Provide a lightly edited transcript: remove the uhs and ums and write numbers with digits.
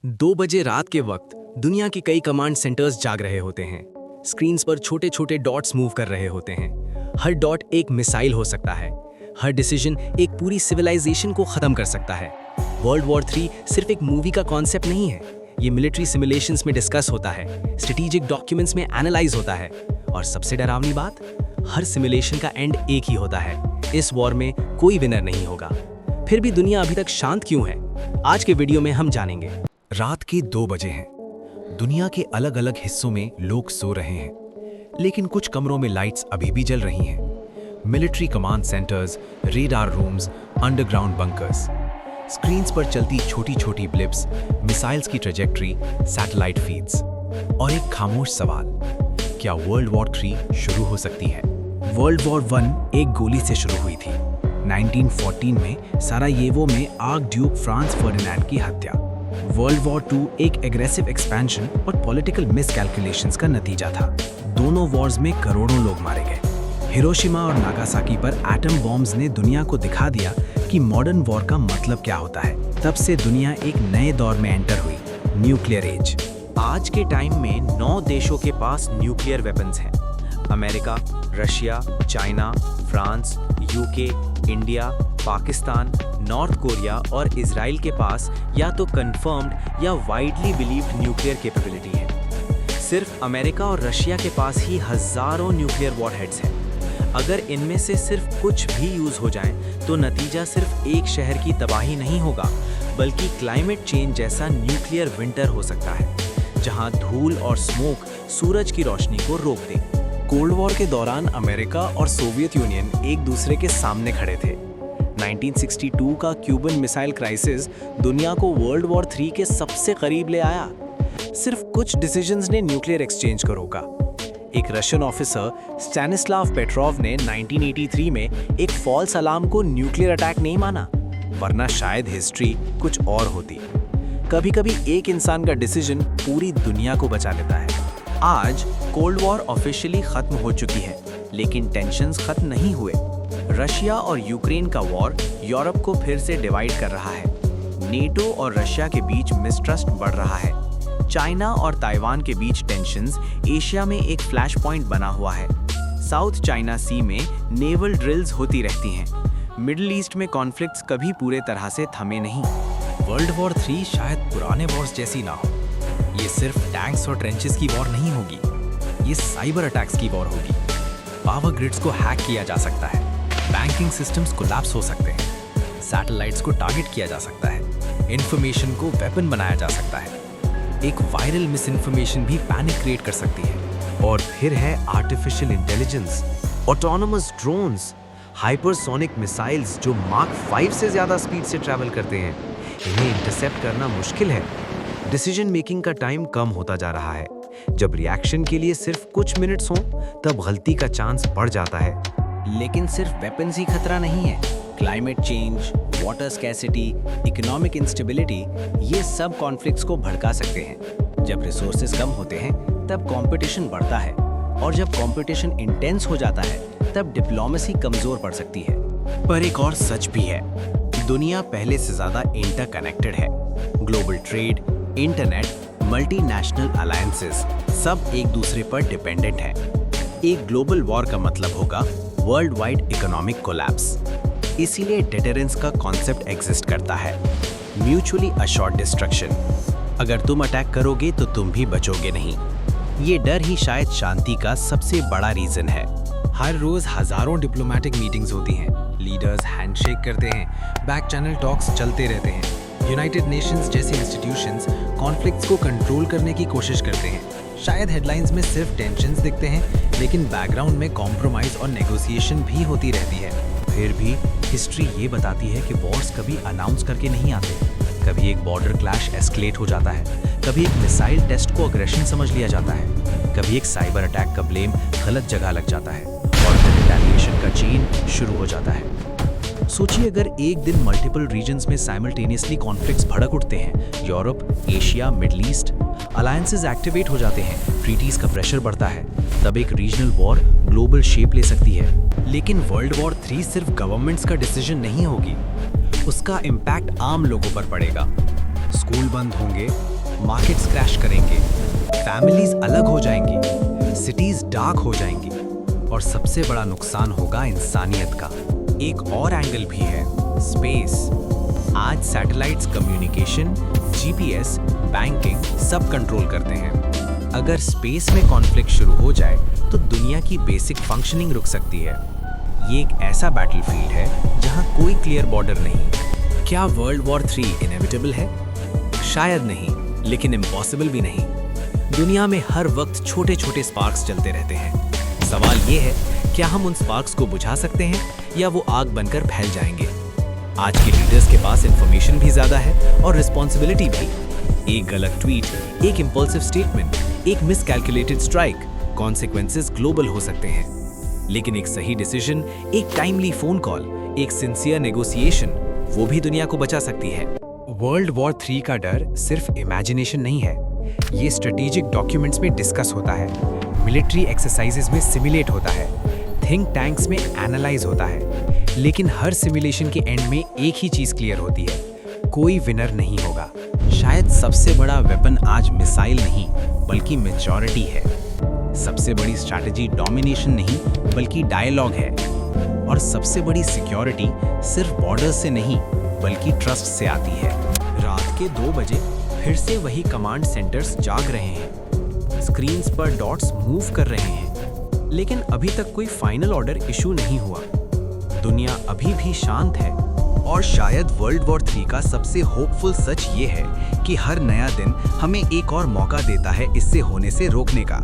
2 बजे रात के वक्त दुनिया के कई कमांड सेंटर्स जाग रहे होते हैं। स्क्रीन्स पर छोटे छोटे डॉट्स मूव कर रहे होते हैं। हर डॉट एक मिसाइल हो सकता है। हर डिसीजन एक पूरी सिविलाइजेशन को खत्म कर सकता है। वर्ल्ड वॉर 3 सिर्फ एक मूवी का कॉन्सेप्ट नहीं है। ये मिलिट्री सिमुलेशंस में डिस्कस होता है, स्ट्रेटेजिक डॉक्यूमेंट्स में एनालाइज होता है, और सबसे डरावनी बात, हर सिमुलेशन का एंड एक ही होता है। इस वॉर में कोई विनर नहीं होगा। फिर भी दुनिया अभी तक शांत क्यों है? आज के वीडियो में हम जानेंगे। रात के 2 बजे हैं। दुनिया के अलग अलग हिस्सों में लोग सो रहे हैं, लेकिन कुछ कमरों में लाइट्स अभी भी जल रही हैं। Military command centres, radar rooms, underground bunkers. Screens पर चलती छोटी छोटी ब्लिप्स, मिसाइल्स की ट्रेजेक्ट्री, सैटेलाइट फीड्स, और एक खामोश सवाल, क्या वर्ल्ड वॉर 3 शुरू हो सकती है? वर्ल्ड वॉर 1 एक गोली से शुरू हुई थी। 1914 में सारायेवो में आर्क ड्यूक फ्रांस फर्डिनैंड की हत्या। वर्ल्ड वॉर 2 एक एग्रेसिव एक्सपेंशन और पॉलिटिकल मिसकैलकुलेशंस का नतीजा था। दोनों वॉर्स में करोड़ों लोग मारे गए। हिरोशिमा और नागासाकी पर एटम बॉम्ब्स ने दुनिया को दिखा दिया कि मॉडर्न वॉर का मतलब क्या होता है। तब से दुनिया एक नए दौर में एंटर हुई, न्यूक्लियर एज। आज के टाइम में 9 देशों के पास न्यूक्लियर वेपन्स हैं। America, Russia, China, France, UK, India, Pakistan, north Korea और इजराइल के पास या तो कंफर्म्ड या वाइडली बिलीव्ड न्यूक्लियर कैपेबिलिटी है। सिर्फ अमेरिका और रशिया के पास ही हजारों न्यूक्लियर वॉरहेड्स हैं। अगर इनमें से सिर्फ कुछ भी यूज हो जाएं, तो नतीजा सिर्फ एक शहर की तबाही नहीं होगा, बल्कि क्लाइमेट चेंज जैसा न्यूक्लियर विंटर हो सकता है, जहां धूल और स्मोक सूरज की रोशनी को रोक दे। कोल्ड वॉर के दौरान अमेरिका और सोवियत यूनियन एक दूसरे के सामने खड़े थे। 1962 का क्यूबन मिसाइल क्राइसिस दुनिया को वर्ल्ड वॉर 3 के सबसे करीब ले आया। सिर्फ कुछ डिसीजंस ने न्यूक्लियर एक्सचेंज को रोका। एक रशियन ऑफिसर स्टैनिस्लाव पेट्रोव ने 1983 में एक फॉल्स अलार्म को न्यूक्लियर अटैक नहीं माना, वरना शायद हिस्ट्री कुछ और होती। कभी-कभी एक इंसान का डिसीजन पूरी दुनिया को बचा लेता है। आज कोल्ड वॉर ऑफिशियली खत्म हो चुकी है, लेकिन टेंशन्स खत्म नहीं हुए। रशिया और यूक्रेन का वॉर यूरोप को फिर से डिवाइड कर रहा है। नेटो और रशिया के बीच मिसट्रस्ट बढ़ रहा है। चाइना और ताइवान के बीच टेंशन्स एशिया में एक फ्लैश पॉइंट बना हुआ है। साउथ चाइना सी में नेवल ड्रिल्स होती रहती हैं। मिडिल ईस्ट में कॉन्फ्लिक्ट्स कभी पूरे तरह से थमे नहीं। वर्ल्ड वॉर 3 शायद पुराने वॉर्स जैसी ना हो। ये सिर्फ टैंक्स और ट्रेंचेस की वॉर नहीं होगी, ये साइबर अटैक्स की वॉर होगी। पावर ग्रिड्स को हैक किया जा सकता है, बैंकिंग सिस्टम्स कोलैप्स हो सकते हैं, सैटेलाइट्स को टारगेट किया जा सकता है, इंफॉर्मेशन को वेपन बनाया जा सकता है। एक वायरल मिस इन्फॉर्मेशन भी पैनिक क्रिएट कर सकती है। और फिर है artificial intelligence, autonomous drones, hypersonic missiles जो मार्क 5 से ज्यादा स्पीड से ट्रैवल करते हैं। इन्हें इंटरसेप्ट करना मुश्किल है। डिसीजन मेकिंग का टाइम कम होता जा रहा है। जब रिएक्शन के लिए सिर्फ कुछ मिनट्स हों, तब गलती का चांस बढ़ जाता है। लेकिन सिर्फ वेपन्स ही खतरा नहीं है। Climate change, water scarcity, economic instability, ये सब कॉन्फ्लिक्ट्स को भड़का सकते हैं। जब रिसोर्सेज कम होते हैं, तब कंपटीशन बढ़ता है, और जब कंपटीशन इंटेंस हो जाता है, तब डिप्लोमेसी कमजोर पड़ सकती है। पर एक और सच भी है, दुनिया पहले से ज्यादा इंटरकनेक्टेड है। Global trade, internet, multinational alliances सब एक दूसरे पर डिपेंडेंट हैं। एक ग्लोबल वॉर का मतलब होगा वर्ल्ड वाइड इकोनॉमिक कोलैप्स। इसीलिए डिटरेंस का कॉन्सेप्ट एग्जिस्ट करता है, म्यूचुअली अश्योर्ड डिस्ट्रक्शन। अगर तुम अटैक करोगे तो तुम भी बचोगे नहीं। ये डर ही शायद शांति का सबसे बड़ा रीजन है। हर रोज हजारों डिप्लोमेटिक मीटिंग्स होती हैं, लीडर्स हैंडशेक करते हैं, बैक चैनल टॉक्स चलते रहते हैं। यूनाइटेड नेशंस जैसे इंस्टीट्यूशंस कॉन्फ्लिक्ट्स को कंट्रोल करने की कोशिश करते हैं। शायद हेडलाइंस में सिर्फ टेंशन्स दिखते हैं, लेकिन बैकग्राउंड में कॉम्प्रोमाइज और नेगोशिएशन भी होती रहती है। फिर भी हिस्ट्री ये बताती है कि वॉर्स कभी अनाउंस करके नहीं आते। कभी एक बॉर्डर क्लैश एस्केलेट हो जाता है, कभी एक मिसाइल टेस्ट को अग्रेशन समझ लिया जाता है, कभी एक साइबर अटैक का ब्लेम गलत जगह लग जाता है, और फिर रिटेलिएशन का चेन शुरू हो जाता है। सोचिए, अगर एक दिन मल्टीपल रीजन्स में साइमल्टेनियसली कॉन्फ्लिक्ट्स भड़क उठते हैं, Europe, Asia, middle east, alliances activate हो जाते हैं, ट्रीटीज का प्रेशर बढ़ता है, तब एक रीजनल वॉर ग्लोबल शेप ले सकती है। लेकिन वर्ल्ड वॉर 3 सिर्फ गवर्नमेंट्स का डिसीजन नहीं होगी, उसका इम्पैक्ट आम लोगों पर पड़ेगा। स्कूल बंद होंगे, मार्केट्स क्रैश करेंगे, फैमिलीज अलग हो जाएंगी, सिटीज डार्क हो जाएंगी और सबसे बड़ा नुकसान होगा इंसानियत का। एक और एंगल भी है, स्पेस। आज सैटेलाइट्स कम्युनिकेशन, जीपीएस, बैंकिंग सब कंट्रोल करते हैं। अगर स्पेस में कॉन्फ्लिक्ट शुरू हो जाए तो दुनिया की बेसिक फंक्शनिंग रुक सकती है। ये एक ऐसा बैटलफील्ड है जहां कोई क्लियर बॉर्डर नहीं। क्या वर्ल्ड वॉर 3 इनएविटेबल है? शायद नहीं, लेकिन इम्पॉसिबल भी नहीं। दुनिया में हर वक्त छोटे छोटे स्पार्क्स चलते रहते हैं। सवाल ये है, क्या हम उन स्पार्क्स को बुझा सकते हैं या वो आग बनकर फैल जाएंगे? आज के लीडर्स के पास इंफॉर्मेशन भी ज्यादा है और रिस्पॉन्सिबिलिटी भी। एक गलत ट्वीट, एक इम्पल्सिव स्टेटमेंट, एक मिसकैलकुलेटेड स्ट्राइक, कॉन्सिक्वेंसेस ग्लोबल हो सकते हैं। लेकिन एक सही डिसीजन, एक टाइमली फोन कॉल, एक सिंसियर नेगोशिएशन, वो भी दुनिया को बचा सकती है। वर्ल्ड वॉर 3 का डर सिर्फ इमेजिनेशन नहीं है, ये स्ट्रेटेजिक डॉक्यूमेंट्स में डिस्कस होता है, मिलिट्री एक्सरसाइजेज में सिमुलेट होता है, थिंक टैंक्स में एनालाइज होता है। लेकिन हर सिमुलेशन के एंड में एक ही चीज क्लियर होती है, कोई विनर नहीं होगा। शायद सबसे बड़ा वेपन आज मिसाइल नहीं बल्कि मैच्योरिटी है। सबसे बड़ी स्ट्रैटेजी डोमिनेशन नहीं बल्कि डायलॉग है। और सबसे बड़ी सिक्योरिटी सिर्फ बॉर्डर्स से नहीं बल्कि ट्रस्ट से आती है। रात के 2 बजे फिर से वही कमांड सेंटर्स जाग रहे हैं। स्क्रीन्स पर डॉट्स मूव कर रहे हैं, लेकिन अभी तक कोई फाइनल ऑर्डर इशू नहीं हुआ। दुनिया अभी भी शांत है। और शायद वर्ल्ड वॉर 3 का सबसे होपफुल सच ये है कि हर नया दिन हमें एक और मौका देता है इससे होने से रोकने का।